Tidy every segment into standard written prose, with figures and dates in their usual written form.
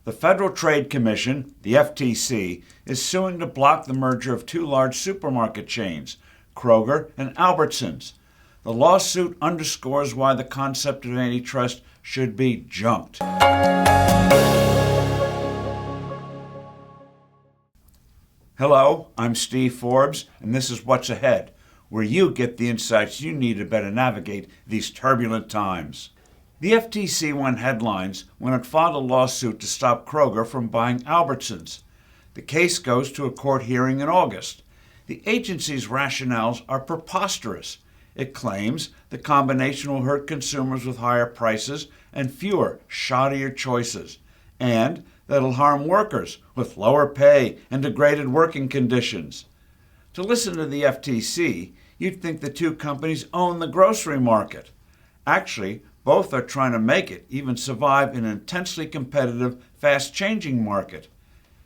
The Federal Trade Commission, the FTC, is suing to block the merger of two large supermarket chains, Kroger and Albertsons. The lawsuit underscores why the concept of antitrust should be junked. Hello, I'm Steve Forbes, and this is What's Ahead, where you get the insights you need to better navigate these turbulent times. The FTC won headlines when it filed a lawsuit to stop Kroger from buying Albertsons. The case goes to a court hearing in August. The agency's rationales are preposterous. It claims the combination will hurt consumers with higher prices and fewer, shoddier choices, and that it'll harm workers with lower pay and degraded working conditions. To listen to the FTC, you'd think the two companies own the grocery market. Actually, both are trying to make it even survive in an intensely competitive, fast-changing market.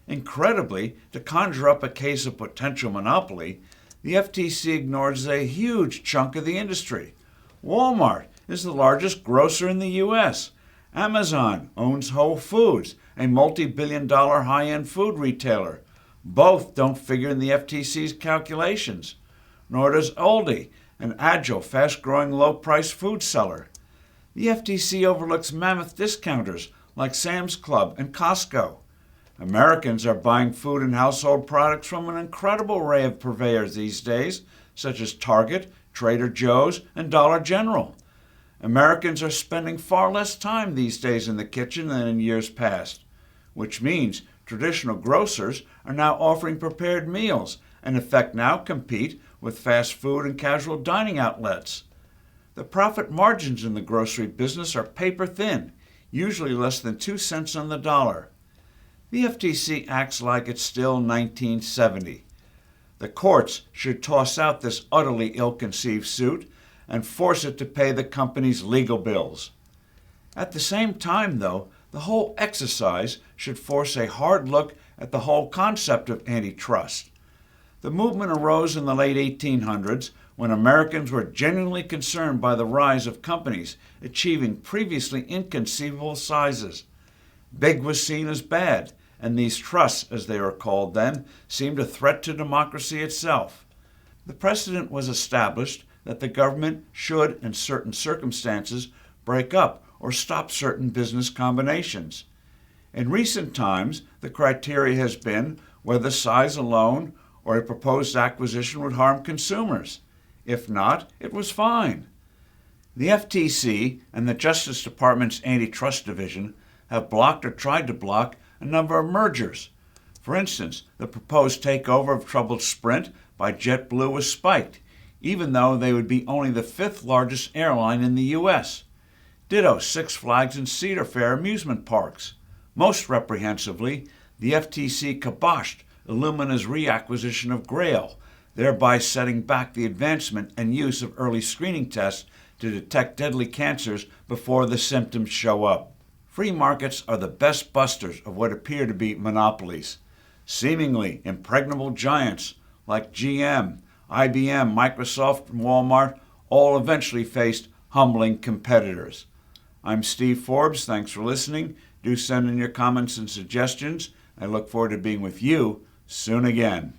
Incredibly, to conjure up a case of potential monopoly, the FTC ignores a huge chunk of the industry. Walmart is the largest grocer in the U.S. Amazon owns Whole Foods, a multi-billion-dollar high-end food retailer. Both don't figure in the FTC's calculations. Nor does Aldi, an agile, fast-growing, low-price food seller. The FTC overlooks mammoth discounters like Sam's Club and Costco. Americans are buying food and household products from an incredible array of purveyors these days, such as Target, Trader Joe's, and Dollar General. Americans are spending far less time these days in the kitchen than in years past, which means traditional grocers are now offering prepared meals and in effect now compete with fast food and casual dining outlets. The profit margins in the grocery business are paper thin, usually less than 2 cents on the dollar. The FTC acts like it's still 1970. The courts should toss out this utterly ill-conceived suit and force it to pay the company's legal bills. At the same time, though, the whole exercise should force a hard look at the whole concept of antitrust. The movement arose in the late 1800s when Americans were genuinely concerned by the rise of companies achieving previously inconceivable sizes. Big was seen as bad, and these trusts, as they were called then, seemed a threat to democracy itself. The precedent was established that the government should, in certain circumstances, break up or stop certain business combinations. In recent times, the criteria has been whether size alone or a proposed acquisition would harm consumers. If not, it was fine. The FTC and the Justice Department's Antitrust Division have blocked or tried to block a number of mergers. For instance, the proposed takeover of troubled Sprint by JetBlue was spiked, even though they would be only the 5th largest airline in the U.S. Ditto Six Flags and Cedar Fair amusement parks. Most reprehensively, the FTC kiboshed Illumina's reacquisition of Grail, thereby setting back the advancement and use of early screening tests to detect deadly cancers before the symptoms show up. Free markets are the best busters of what appear to be monopolies. Seemingly impregnable giants like GM, IBM, Microsoft, and Walmart all eventually faced humbling competitors. I'm Steve Forbes. Thanks for listening. Do send in your comments and suggestions. I look forward to being with you soon again.